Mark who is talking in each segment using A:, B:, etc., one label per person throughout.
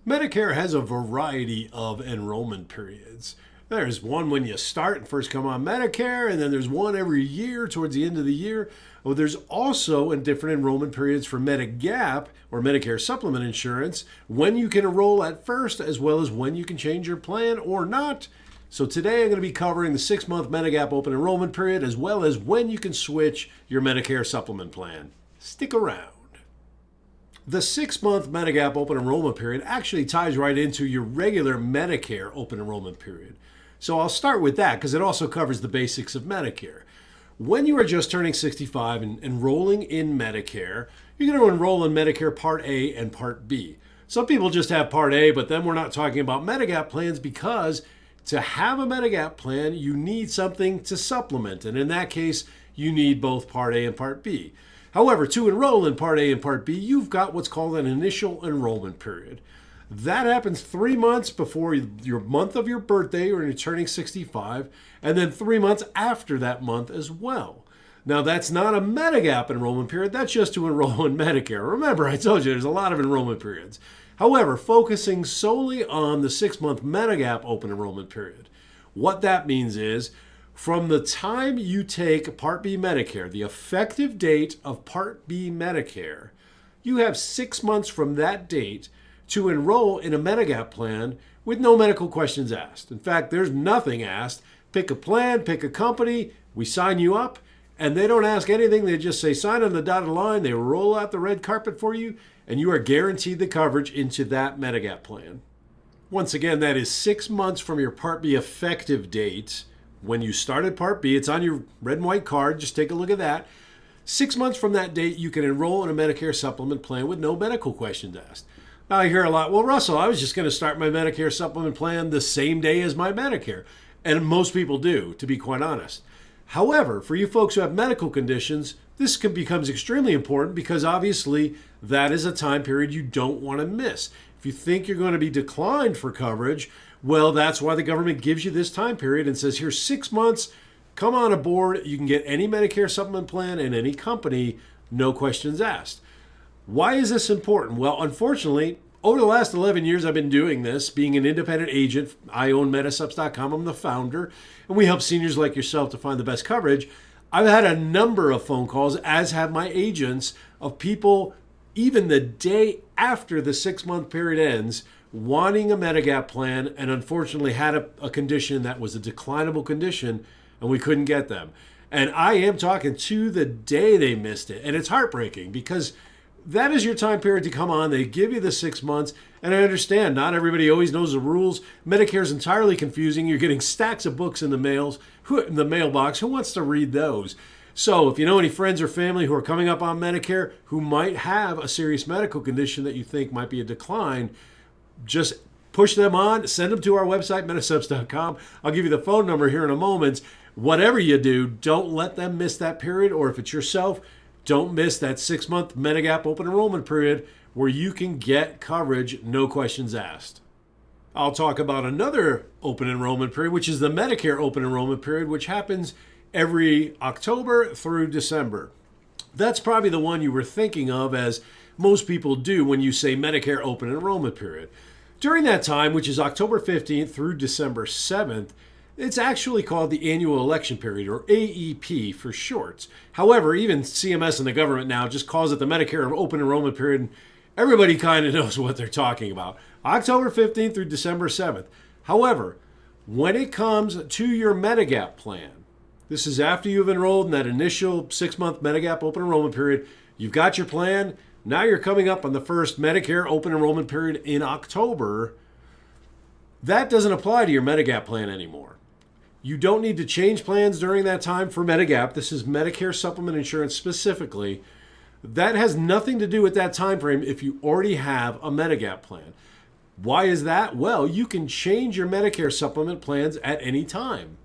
A: Medicare has a variety of enrollment periods. There's one when you start and first come on Medicare, and then there's one every year towards the end of the year. Well, there's also different enrollment periods for Medigap or Medicare Supplement Insurance, when you can enroll at first, as well as when you can change your plan or not. So today I'm going to be covering the 6-month Medigap open enrollment period, as well as when you can switch your Medicare supplement plan. Stick around. The 6-month Medigap open enrollment period actually ties right into your regular Medicare open enrollment period. So I'll start with that because it also covers the basics of Medicare. When you are just turning 65 and enrolling in Medicare, you're going to enroll in Medicare Part A and Part B. Some people just have Part A, but then we're not talking about Medigap plans because to have a Medigap plan, you need something to supplement. And in that case, you need both Part A and Part B. However, to enroll in Part A and Part B, you've got what's called an initial enrollment period. That happens 3 months before your month of your birthday or you're turning 65, and then 3 months after that month as well. Now, that's not a Medigap enrollment period. That's just to enroll in Medicare. Remember, I told you there's a lot of enrollment periods. However, focusing solely on the 6-month Medigap open enrollment period, what that means is from the time you take Part B Medicare, the effective date of Part B Medicare, you have 6 months from that date to enroll in a Medigap plan with no medical questions asked. In fact, there's nothing asked. Pick a plan, pick a company, we sign you up, and they don't ask anything. They just say sign on the dotted line, they roll out the red carpet for you, and you are guaranteed the coverage into that Medigap plan. Once again, that is 6 months from your Part B effective date. When you started Part B, it's on your red and white card. Just take a look at that. 6 months from that date, you can enroll in a Medicare supplement plan with no medical questions asked. Now, I hear a lot, well, Russell, I was just going to start my Medicare supplement plan the same day as my Medicare. And most people do, to be quite honest. However, for you folks who have medical conditions, this becomes extremely important because obviously that is a time period you don't want to miss. If you think you're going to be declined for coverage, well, that's why the government gives you this time period and says, here's 6 months, come on aboard. You can get any Medicare supplement plan in any company, no questions asked. Why is this important? Well, unfortunately, over the last 11 years I've been doing this, being an independent agent. I own Medisupps.com. I'm the founder, and we help seniors like yourself to find the best coverage. I've had a number of phone calls, as have my agents, of people even the day after the 6-month period ends wanting a Medigap plan and unfortunately had a condition that was a declinable condition and we couldn't get them. And I am talking to the day they missed it. And it's heartbreaking because that is your time period to come on. They give you the 6 months. And I understand not everybody always knows the rules. Medicare is entirely confusing. You're getting stacks of books in the mailbox. Who wants to read those? So if you know any friends or family who are coming up on Medicare who might have a serious medical condition that you think might be a decline, just push them on, send them to our website, Medisupps.com. I'll give you the phone number here in a moment. Whatever you do, don't let them miss that period. Or if it's yourself, don't miss that 6-month Medigap open enrollment period where you can get coverage, no questions asked. I'll talk about another open enrollment period, which is the Medicare open enrollment period, which happens every October through December. That's probably the one you were thinking of, as most people do when you say Medicare open enrollment period. During that time, which is October 15th through December 7th, it's actually called the annual election period, or AEP for short. However, even CMS and the government now just calls it the Medicare open enrollment period, and everybody kind of knows what they're talking about. October 15th through December 7th. However, when it comes to your Medigap plan, this is after you've enrolled in that initial 6-month Medigap open enrollment period. You've got your plan. Now you're coming up on the first Medicare open enrollment period in October. That doesn't apply to your Medigap plan anymore. You don't need to change plans during that time for Medigap. This is Medicare Supplement Insurance specifically. That has nothing to do with that time frame if you already have a Medigap plan. Why is that? Well, you can change your Medicare supplement plans at any time.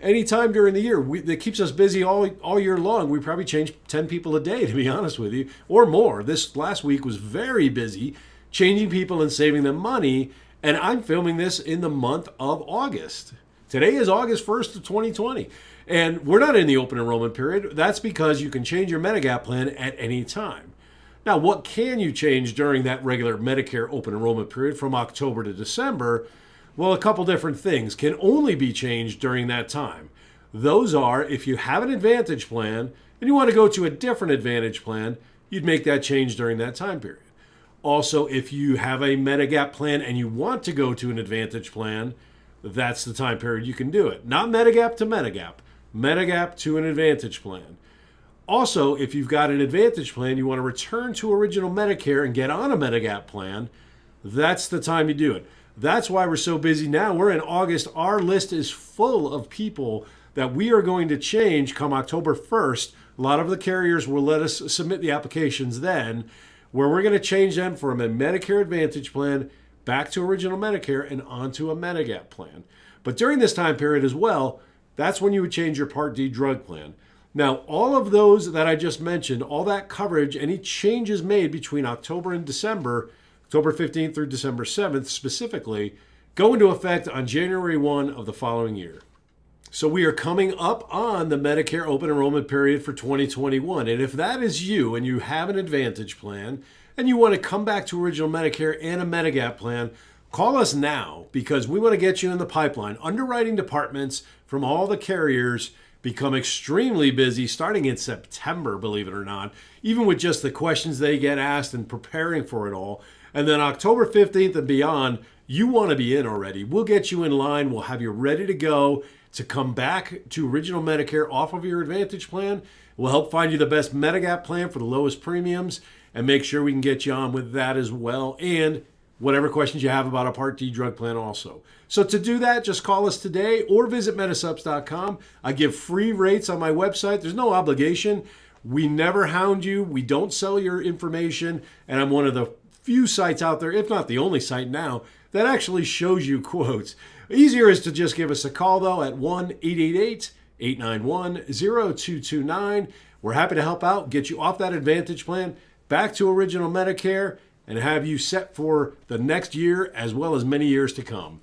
A: Anytime during the year. That keeps us busy all year long. We probably change 10 people a day, to be honest with you, or more. This last week was very busy changing people and saving them money, and I'm filming this in the month of August. Today is August 1st of 2020, and we're not in the open enrollment period. That's because you can change your Medigap plan at any time. Now, what can you change during that regular Medicare open enrollment period from October to December? Well, a couple different things can only be changed during that time. Those are if you have an Advantage plan and you want to go to a different Advantage plan, you'd make that change during that time period. Also, if you have a Medigap plan and you want to go to an Advantage plan, that's the time period you can do it. Not Medigap to Medigap, Medigap to an Advantage plan. Also, if you've got an Advantage plan, you want to return to original Medicare and get on a Medigap plan, that's the time you do it. That's why we're so busy now. We're in August. Our list is full of people that we are going to change come October 1st. A lot of the carriers will let us submit the applications then, where we're going to change them from a Medicare Advantage plan back to original Medicare and onto a Medigap plan. But during this time period as well, that's when you would change your Part D drug plan. Now, all of those that I just mentioned, all that coverage, any changes made between October and December, October 15th through December 7th specifically, go into effect on January 1 of the following year. So we are coming up on the Medicare open enrollment period for 2021. And if that is you and you have an Advantage plan and you want to come back to original Medicare and a Medigap plan, call us now because we want to get you in the pipeline. Underwriting departments from all the carriers become extremely busy starting in September, believe it or not, even with just the questions they get asked and preparing for it all. And then October 15th and beyond, you want to be in already. We'll get you in line. We'll have you ready to go to come back to original Medicare off of your Advantage plan. We'll help find you the best Medigap plan for the lowest premiums and make sure we can get you on with that as well. And whatever questions you have about a Part D drug plan also. So to do that, just call us today or visit Medisupps.com. I give free rates on my website. There's no obligation. We never hound you. We don't sell your information. And I'm one of the few sites out there, if not the only site now, that actually shows you quotes. Easier is to just give us a call, though, at 1-888-891-0229. We're happy to help out, get you off that Advantage plan, back to original Medicare, and have you set for the next year as well as many years to come.